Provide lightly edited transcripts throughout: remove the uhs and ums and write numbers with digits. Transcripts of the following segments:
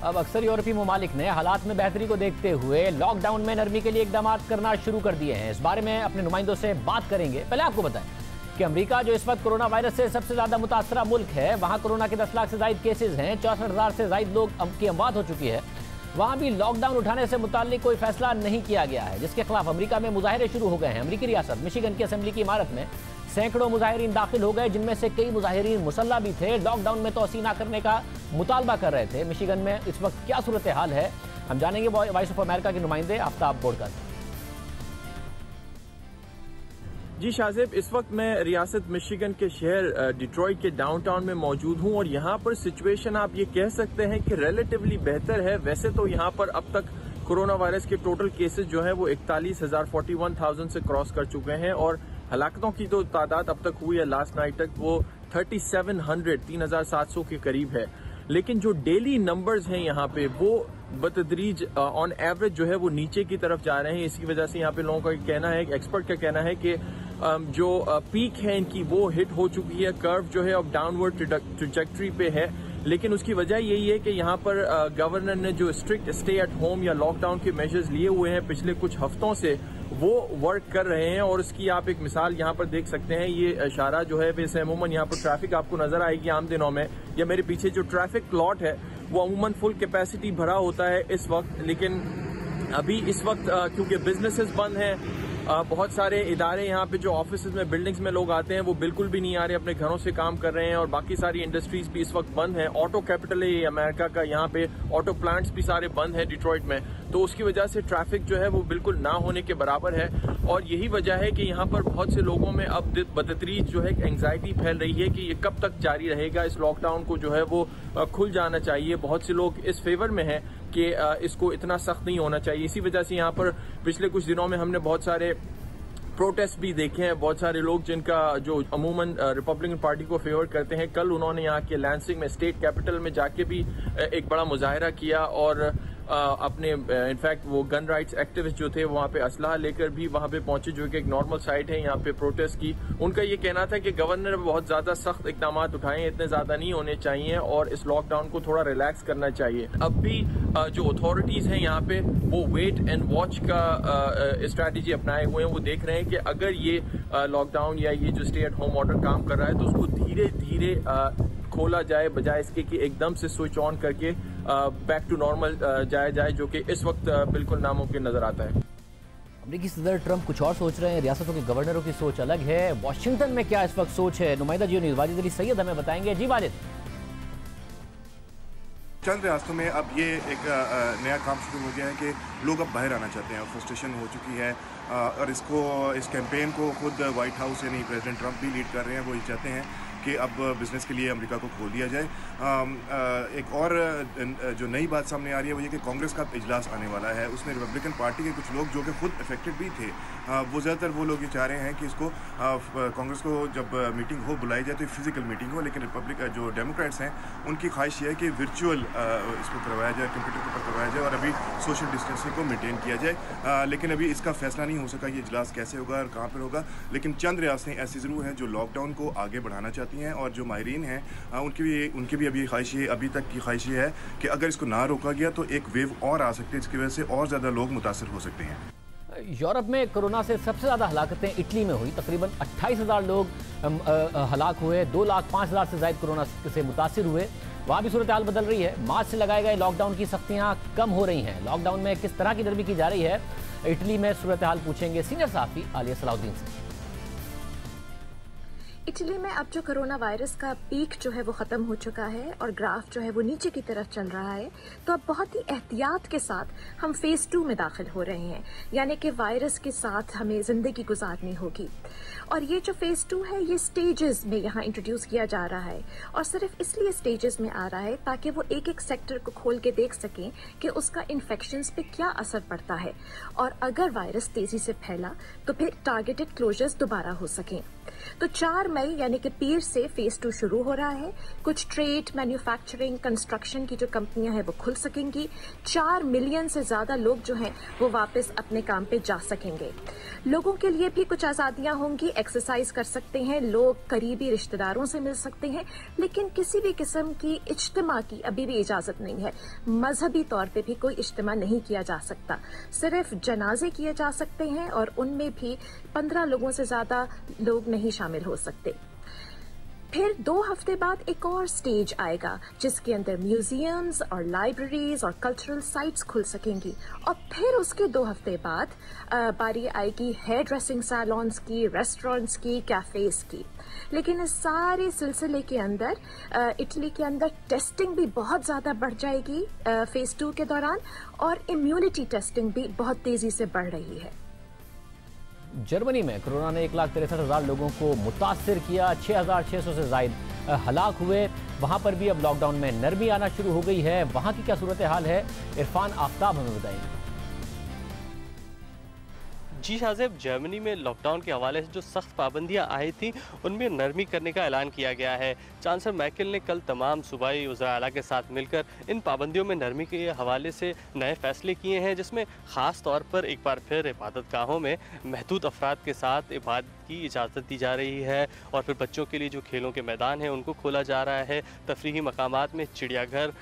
अब अक्सर यूरोपीय ममालिक ने हालात में बेहतरी को देखते हुए लॉकडाउन में नरमी के लिए इकदाम करना शुरू कर दिए हैं। इस बारे में अपने नुमाइंदों से बात करेंगे। पहले आपको बताएं कि अमेरिका जो इस वक्त कोरोना वायरस से सबसे ज्यादा मुतासरा मुल्क है, वहां कोरोना के 10 लाख से ज्यादा केसेज हैं, 64,000 से ज्यादा लोग की अमवात हो चुकी है। वहां भी लॉकडाउन उठाने से मुताल्लिक कोई फैसला नहीं किया गया है, जिसके खिलाफ अमेरिका में मुजाहिरे शुरू हो गए हैं। अमेरिकी रियासत मिशिगन की असेंबली की इमारत में सैकड़ों मुजाहिरीन दाखिल हो गए, जिनमें से कई मुजाहिरीन मुसल्ला भी थे। लॉकडाउन में तोसी न करने का मुतालबा कर रहे थे। मिशिगन में इस वक्त क्या सूरत हाल है, हम जानेंगे वॉइस ऑफ अमेरिका के नुमाइंदे आफ्ताब बोडकर। जी शाहजेब, इस वक्त मैं रियासत मिशिगन के शहर डिट्रॉइट के डाउनटाउन में मौजूद हूं और यहां पर सिचुएशन आप ये कह सकते हैं कि रिलेटिवली बेहतर है। वैसे तो यहां पर अब तक कोरोना वायरस के टोटल केसेस जो है वो 41,000 से क्रॉस कर चुके हैं और हलाकतों की तो तादाद अब तक हुई है लास्ट नाइट तक वो 3,700 के करीब है। लेकिन जो डेली नंबर्स हैं यहाँ पे वो बतदरीज ऑन एवरेज जो है वो नीचे की तरफ जा रहे हैं। इसकी वजह से यहाँ पे लोगों का कहना है, एक्सपर्ट का कहना है कि जो पीक है इनकी वो हिट हो चुकी है। कर्व जो है अब डाउनवर्ड ट्रैजेक्टरी पे है, लेकिन उसकी वजह यही है कि यहाँ पर गवर्नर ने जो स्ट्रिक्ट स्टे एट होम या लॉकडाउन के मेजर्स लिए हुए हैं पिछले कुछ हफ्तों से, वो वर्क कर रहे हैं। और उसकी आप एक मिसाल यहाँ पर देख सकते हैं। ये इशारा जो है वैसे अमूमन यहाँ पर ट्रैफिक आपको नजर आएगी आम दिनों में, या मेरे पीछे जो ट्रैफिक प्लॉट है वो अमूमन फुल कैपेसिटी भरा होता है इस वक्त। लेकिन अभी इस वक्त क्योंकि बिजनेसेस बंद हैं, बहुत सारे इदारे यहाँ पे जो ऑफिस में बिल्डिंग्स में लोग आते हैं वो बिल्कुल भी नहीं आ रहे, अपने घरों से काम कर रहे हैं। और बाकी सारी इंडस्ट्रीज भी इस वक्त बंद हैं। ऑटो कैपिटल है ये अमेरिका का, यहाँ पे ऑटो प्लांट्स भी सारे बंद हैं डिट्रॉइट में। तो उसकी वजह से ट्रैफिक जो है वो बिल्कुल ना होने के बराबर है। और यही वजह है कि यहाँ पर बहुत से लोगों में अब बदतरीज जो है एंग्जाइटी फैल रही है कि ये कब तक जारी रहेगा। इस लॉकडाउन को जो है वो खुल जाना चाहिए। बहुत से लोग इस फेवर में हैं कि इसको इतना सख्त नहीं होना चाहिए। इसी वजह से यहाँ पर पिछले कुछ दिनों में हमने बहुत सारे प्रोटेस्ट भी देखे हैं। बहुत सारे लोग जिनका जो अमूमन रिपब्लिकन पार्टी को फेवर करते हैं, कल उन्होंने यहाँ के लैंसिंग में स्टेट कैपिटल में जाके भी एक बड़ा मुजाहिरा किया और अपने इनफैक्ट वो गन राइट्स एक्टिविस्ट जो थे वहाँ पे असलाह लेकर भी वहाँ पे पहुंचे, जो कि एक नॉर्मल साइट है यहाँ पे प्रोटेस्ट की। उनका ये कहना था कि गवर्नर बहुत ज्यादा सख्त इकदाम उठाए, इतने ज्यादा नहीं होने चाहिए और इस लॉकडाउन को थोड़ा रिलैक्स करना चाहिए। अब भी जो अथॉरिटीज हैं यहाँ पे वो वेट एंड वॉच का स्ट्रैटेजी अपनाए हुए हैं। वो देख रहे हैं कि अगर ये लॉकडाउन या ये जो स्टे एट होम ऑर्डर काम कर रहा है तो उसको धीरे धीरे खोला जाए, बजाय इसके कि एकदम से स्विच ऑन करके बैक टू नॉर्मल जाए, जो कि इस वक्त बिल्कुल नामुमकिन नजर आता है। अमेरिकी सदर ट्रंप कुछ और सोच रहे हैं, रियासतों के गवर्नरों की सोच अलग है। वॉशिंगटन में क्या इस वक्त सोच है, नुमाइंदा जियो न्यूज़ वाजिद अली सैयद हमें बताएंगे। जी वाजिद। चंद रियासतों में अब ये एक नया काम शुरू हो गया है कि लोग अब बाहर आना चाहते हैं। फ्रस्ट्रेशन हो चुकी है और इस कैंपेन को खुद व्हाइट हाउस यानी प्रेसिडेंट ट्रंप भी लीड कर रहे हैं। वो ये चाहते हैं कि अब बिज़नेस के लिए अमेरिका को खोल दिया जाए। एक और जो नई बात सामने आ रही है वो ये कि कांग्रेस का इजलास आने वाला है। उसमें रिपब्लिकन पार्टी के कुछ लोग जो कि खुद अफेक्टेड भी थे, वो ज़्यादातर वो लोग ये चाह रहे हैं कि इसको कांग्रेस को जब मीटिंग हो बुलाई जाए तो फिजिकल मीटिंग हो। लेकिन जो डेमोक्रेट्स हैं उनकी ख्वाहिश ये है कि वर्चुअल इसको करवाया जाए, कंप्यूटर के ऊपर करवाया जाए और अभी सोशल डिस्टेंसिंग को मेंटेन किया जाए। लेकिन अभी इसका फैसला नहीं हो सका ये इजलास कैसे होगा और कहाँ पर होगा। लेकिन चंद रियासतें ऐसी ज़रूर हैं जो लॉकडाउन को आगे बढ़ाना चाहती हैं और जो माहिरीन हैं उनकी भी अभी ख्वाहिश है, अभी तक की ख्वाहिश है कि अगर इसको ना रोका गया तो एक वेव और आ सकती है, जिसकी वजह से और ज़्यादा लोग मुतासर हो सकते हैं। यूरोप में कोरोना से सबसे ज़्यादा हलाकतें इटली में हुई। तकरीबन 28,000 लोग हलाक हुए, 2,05,000 से ज़ायद कोरोना से मुतासिर हुए। वहाँ भी सूरत हाल बदल रही है। मार्च से लगाए गए लॉकडाउन की सख्तियाँ कम हो रही हैं। लॉकडाउन में किस तरह की नरमी की जा रही है, इटली में सूरत हाल पूछेंगे सीनियर सहाफ़ी आलिया सलाउद्दीन से। इटली में अब जो कोरोना वायरस का पीक जो है वो ख़त्म हो चुका है और ग्राफ जो है वो नीचे की तरफ चल रहा है। तो अब बहुत ही एहतियात के साथ हम फेज़ 2 में दाखिल हो रहे हैं, यानी कि वायरस के साथ हमें ज़िंदगी गुजारनी होगी। और ये जो फेज़ 2 है ये स्टेजेस में यहाँ इंट्रोड्यूस किया जा रहा है और सिर्फ इसलिए स्टेजेस में आ रहा है ताकि वो एक एक सेक्टर को खोल के देख सकें कि उसका इन्फेक्शंस पे क्या असर पड़ता है और अगर वायरस तेज़ी से फैला तो फिर टारगेटेड क्लोजर्स दोबारा हो सकें। तो 4 मई यानी कि पीर से फेज 2 शुरू हो रहा है। कुछ ट्रेड, मैन्युफैक्चरिंग, कंस्ट्रक्शन की जो कंपनियां हैं वो खुल सकेंगी। 4 मिलियन से ज्यादा लोग जो हैं वो वापस अपने काम पे जा सकेंगे। लोगों के लिए भी कुछ आजादियां होंगी, एक्सरसाइज कर सकते हैं, लोग करीबी रिश्तेदारों से मिल सकते हैं, लेकिन किसी भी किस्म की इज्तिमा की अभी भी इजाजत नहीं है। मजहबी तौर पे भी कोई इज्तिमा नहीं किया जा सकता, सिर्फ जनाजे किए जा सकते हैं और उनमें भी 15 लोगों से ज्यादा लोग नहीं शामिल हो सकते। फिर 2 हफ्ते बाद एक और स्टेज आएगा जिसके अंदर म्यूजियम्स और लाइब्रेरीज और कल्चरल साइट्स खुल सकेंगी, और फिर उसके 2 हफ्ते बाद बारी आएगी हेयर ड्रेसिंग सैलून्स की, रेस्टोरेंट्स की, कैफेज की। लेकिन इस सारे सिलसिले के अंदर इटली के अंदर टेस्टिंग भी बहुत ज्यादा बढ़ जाएगी फेज 2 के दौरान, और इम्यूनिटी टेस्टिंग भी बहुत तेजी से बढ़ रही है। जर्मनी में कोरोना ने 1,63,000 लोगों को मुतासिर किया, 6,600 से ज्यादा हलाक हुए। वहां पर भी अब लॉकडाउन में नरमी आना शुरू हो गई है। वहां की क्या सूरत हाल है, इरफान आफ्ताब हमें बताएंगे। जी शाहजेब, जर्मनी में लॉकडाउन के हवाले से जो सख्त पाबंदियां आई थी उनमें नरमी करने का ऐलान किया गया है। चांसलर मैर्केल ने कल तमाम सूबाई वज़ीर आला के साथ मिलकर इन पाबंदियों में नरमी के हवाले से नए फैसले किए हैं, जिसमें ख़ास तौर पर एक बार फिर इबादत गाहों में महदूद अफराद के साथ इबादत की इजाज़त दी जा रही है, और फिर बच्चों के लिए जो खेलों के मैदान हैं उनको खोला जा रहा है। तफरीही मकामात में चिड़ियाघर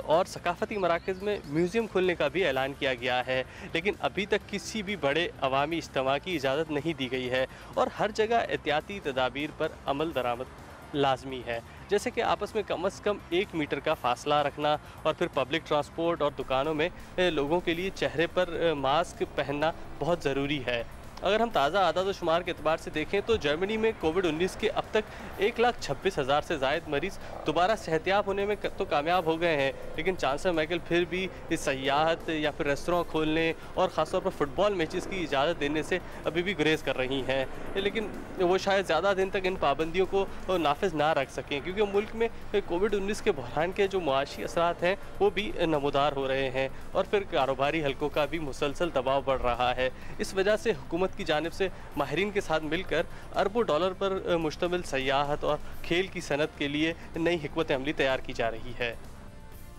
और सकाफती मराकज़ में म्यूज़ियम खोलने का भी ऐलान किया गया है, लेकिन अभी तक किसी भी बड़े अवामी इज्तिमा की इजाज़त नहीं दी गई है, और हर जगह एहतियाती तदाबीर पर अमल दरामद लाजमी है, जैसे कि आपस में कम से कम 1 मीटर का फासला रखना, और फिर पब्लिक ट्रांसपोर्ट और दुकानों में लोगों के लिए चेहरे पर मास्क पहनना बहुत ज़रूरी है। अगर हम ताज़ा आदाद शुमार के अतबार से देखें तो जर्मनी में कोविड-19 के अब तक 1,26,000 से ज़ायद मरीज़ दोबारा सेहतियाब होने में तो कामयाब हो गए हैं, लेकिन चांसलर मैर्केल फिर भी इस सयाहत या फिर रेस्तरां खोलने और ख़ासतौर पर फुटबॉल मैचेस की इजाज़त देने से अभी भी गुरेज कर रही हैं। लेकिन वो शायद ज़्यादा दिन तक इन पाबंदियों को नाफिज ना रख सकें, क्योंकि मुल्क में कोविड-19 के बहरान के जो मुआशी असरात हैं वो भी नमूदार हो रहे हैं, और फिर कारोबारी हलकों का भी मुसलसल दबाव बढ़ रहा है। इस वजह से हुकूमत की जानिब से माहिरीन के साथ मिलकर अरबों डॉलर पर मुश्तमिल सयाहत और खेल की सनत के लिए नई हिकमत अमली तैयार की जा रही है।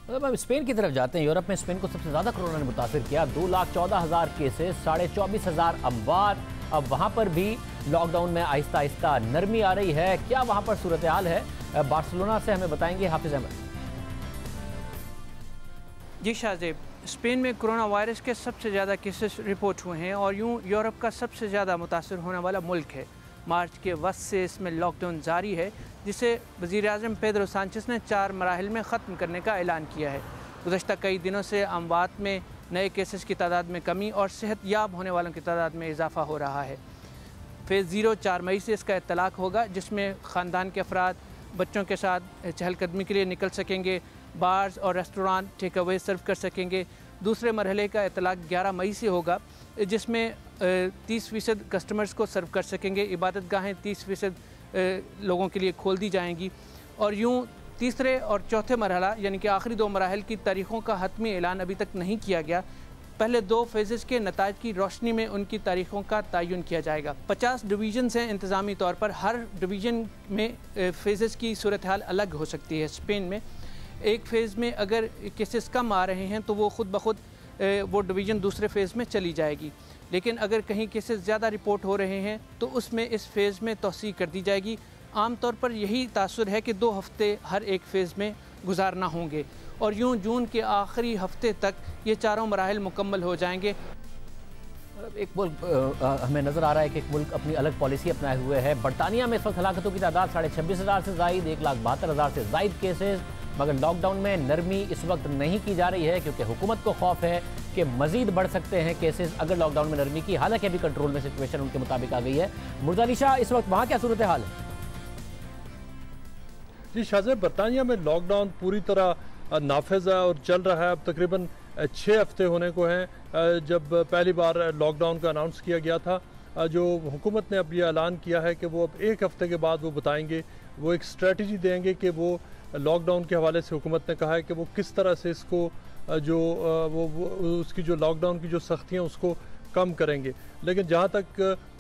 अब हम स्पेन की तरफ जाते हैं। यूरोप में स्पेन को सबसे ज़्यादा कोरोना ने मुतासिर किया, 2,14,000 केसेस, 24,500 अमवात। अब वहाँ पर भी लॉकडाउन में आहिस्ता आहिस्ता नरमी आ रही है। क्या वहाँ पर सूरत हाल है, बार्सिलोना से हमें बताएंगे हाफिज अहमद। जी शाहजेब, स्पेन में कोरोना वायरस के सबसे ज़्यादा केसेस रिपोर्ट हुए हैं और यूं यूरोप का सबसे ज़्यादा मुतासर होने वाला मुल्क है। मार्च के वक्त से इसमें लॉकडाउन जारी है, जिसे वज़ीर-ए-आज़म पेड्रो सांचेस ने 4 मराहिल में ख़त्म करने का ऐलान किया है। गुज़श्ता कई दिनों से अमवात में नए केसेस की तादाद में कमी और सेहतयाब होने वालों की तादाद में इजाफ़ा हो रहा है। फेज़ 0 4 मई से इसका इत्तलाक होगा, जिसमें ख़ानदान के अफराद बच्चों के साथ चहलकदमी के लिए निकल सकेंगे, बार्स और रेस्टोरेंट टेक अवे सर्व कर सकेंगे। दूसरे मरहले का इतलाक़ 11 मई से होगा, जिसमें 30% कस्टमर्स को सर्व कर सकेंगे। इबादत गाहें 30% लोगों के लिए खोल दी जाएंगी, और यूं तीसरे और चौथे मरहला यानी कि आखिरी 2 मराहल की तारीख़ों का हतमी ऐलान अभी तक नहीं किया गया। पहले 2 फेजेस के नताज की रोशनी में उनकी तारीख़ों का तयन किया जाएगा। 50 डिवीज़न्स हैं इंतज़ामी तौर पर, हर डिवीज़न में फेजेस की सूरत हाल अलग हो सकती है। स्पेन में एक फ़ेज़ में अगर केसेस कम आ रहे हैं तो वो ख़ुद ब खुद वो डिवीज़न दूसरे फ़ेज़ में चली जाएगी, लेकिन अगर कहीं केसेस ज़्यादा रिपोर्ट हो रहे हैं तो उसमें इस फ़ेज़ में तोसी कर दी जाएगी। आम तौर पर यही तासुर है कि 2 हफ्ते हर एक फ़ेज़ में गुजारना होंगे, और यूं जून के आखिरी हफ्ते तक ये 4 मराहल मुकम्मल हो जाएंगे। एक मुल्क हमें नज़र आ रहा है कि एक मुल्क अपनी अलग पॉलिसी अपनाए हुए है। बरतानिया में इस वक्त हलाकतों की तादाद 26,500 से ज़ायद, 1,72,000 से ज़ायद केसेस, मगर लॉकडाउन में नरमी इस वक्त नहीं की जा रही है क्योंकि हुकूमत को खौफ है कि मजीद बढ़ सकते हैं केसेस अगर लॉकडाउन में नरमी की। हालांकि अभी कंट्रोल में सिचुएशन उनके मुताबिक आ गई है। मुर्ज़ा शाह, इस वक्त वहाँ क्या सूरत हाल है? जी शाहजेब, बरतानिया में लॉकडाउन पूरी तरह नाफिज है और चल रहा है। अब तकरीबन 6 हफ्ते होने को हैं जब पहली बार लॉकडाउन का अनाउंस किया गया था। जो हुकूमत ने अब ये ऐलान किया है कि वो अब 1 हफ्ते के बाद वो बताएंगे, वो एक स्ट्रेटजी देंगे कि वो लॉकडाउन के हवाले से हुकूमत ने कहा है कि वो किस तरह से इसको जो वो उसकी जो लॉकडाउन की जो सख्तियाँ उसको कम करेंगे। लेकिन जहाँ तक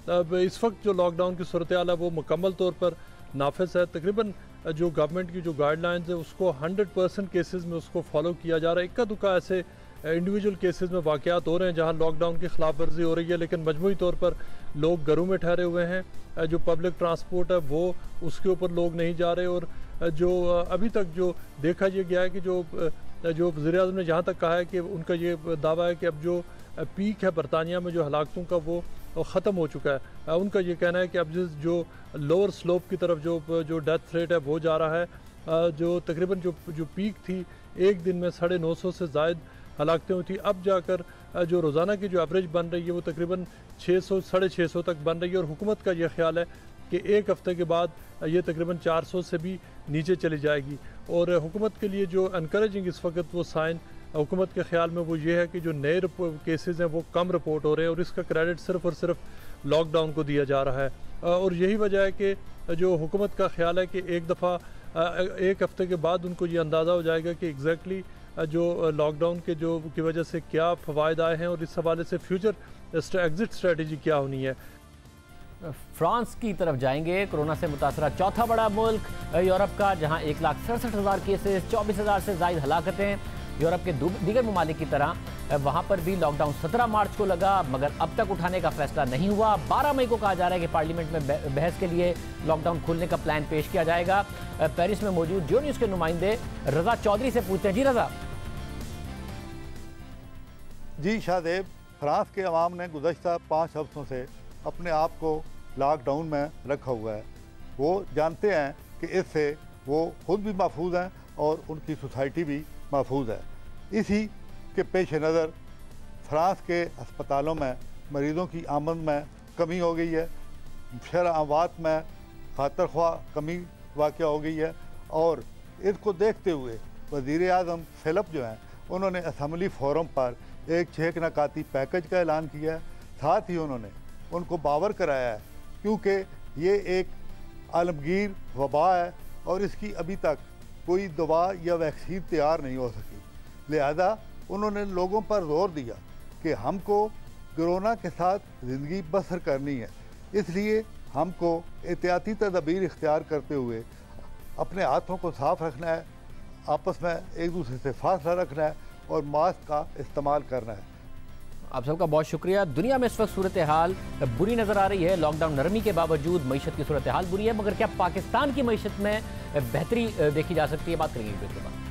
अब इस वक्त जो लॉकडाउन की सूरत हाल है वो मुकम्मल तौर पर नाफिज है। तकरीबन जो गवर्नमेंट की जो गाइडलाइंस है उसको 100% केसेस में उसको फॉलो किया जा रहा है। इक्का दुक्का ऐसे इंडिविजुअल केसेस में वाक़यात हो रहे हैं जहां लॉकडाउन की खिलाफ वर्जी हो रही है, लेकिन मजमूई तौर पर लोग घरों में ठहरे हुए हैं। जो पब्लिक ट्रांसपोर्ट है वो उसके ऊपर लोग नहीं जा रहे। और जो अभी तक जो देखा यह गया है कि जो वज़ीर-ए-आज़म ने जहाँ तक कहा है कि उनका ये दावा है कि अब जो पीक है बरतानिया में जो हलाकतों का वो ख़त्म हो चुका है। उनका ये कहना है कि अब जो लोअर स्लोप की तरफ जो डेथ रेट है वो जा रहा है। जो तकरीबन जो पीक थी एक दिन में 950 से ज़ायद हलाकतें हुई थी, अब जाकर जो रोज़ाना की जो एवरेज बन रही है वो तकरीबन 600 650 तक बन रही है। और हुकूमत का ये ख्याल है कि एक हफ़्ते के बाद ये तकरीबन 400 से भी नीचे चली जाएगी। और हुकूमत के लिए जो इनकरेजिंग इस वक्त वो साइन हुकूमत के ख्याल में वो ये है कि जो नए केसेस हैं वो कम रिपोर्ट हो रहे हैं और इसका क्रेडिट सिर्फ़ और सिर्फ लॉकडाउन को दिया जा रहा है। और यही वजह है कि जो हुकूमत का ख्याल है कि एक दफ़ा एक हफ़्ते के बाद उनको ये अंदाज़ा हो जाएगा कि एग्जैक्टली जो लॉकडाउन के की वजह से क्या फ़वायद आए हैं और इस हवाले से फ्यूचर एग्जिट स्ट्रेटजी क्या होनी है। फ्रांस की तरफ जाएंगे। कोरोना से मुतासरा चौथा बड़ा मुल्क यूरोप का, जहां 1,67,000 केसेस, 24,000 से ज़ायद हलाकतें। यूरोप के दीगर ममालिक की तरह वहां पर भी लॉकडाउन 17 मार्च को लगा, मगर अब तक उठाने का फैसला नहीं हुआ। 12 मई को कहा जा रहा है कि पार्लियामेंट में बहस के लिए लॉकडाउन खोलने का प्लान पेश किया जाएगा। पेरिस में मौजूद जो न्यूज़ के नुमाइंदे रजा चौधरी से पूछते हैं। जी रजा। जी शाहदेव, फ्रांस के अवाम ने गुज़श्ता 5 हफ्तों से अपने आप को लॉकडाउन में रखा हुआ है। वो जानते हैं कि इससे वो खुद भी महफूज हैं और उनकी सोसाइटी भी महफूज है। इसी के पेश नज़र फ्रांस के अस्पतालों में मरीज़ों की आमद में कमी हो गई है, शरह अमवात में खातर ख्वाह कमी वाक़ हो गई है। और इसको देखते हुए वज़ीर-ए-आज़म फिलिप जो हैं उन्होंने असम्बली फोरम पर एक 6 नकाती पैकेज का ऐलान किया है। साथ ही उन्होंने उनको बावर कराया है क्योंकि ये एक आलमगीर वबा है और इसकी अभी तक कोई दवा या वैक्सीन तैयार नहीं हो सकी। लिहाजा उन्होंने लोगों पर जोर दिया कि हमको कोरोना के साथ ज़िंदगी बसर करनी है, इसलिए हमको एहतियाती तदबीर इख्तियार करते हुए अपने हाथों को साफ रखना है, आपस में एक दूसरे से फासला रखना है और मास्क का इस्तेमाल करना है। आप सबका बहुत शुक्रिया। दुनिया में इस वक्त सूरत हाल बुरी नज़र आ रही है। लॉकडाउन नरमी के बावजूद मईशत की सूरत हाल बुरी है, मगर क्या पाकिस्तान की मईशत में बेहतरी देखी जा सकती है? बात करेंगे इसके बाद।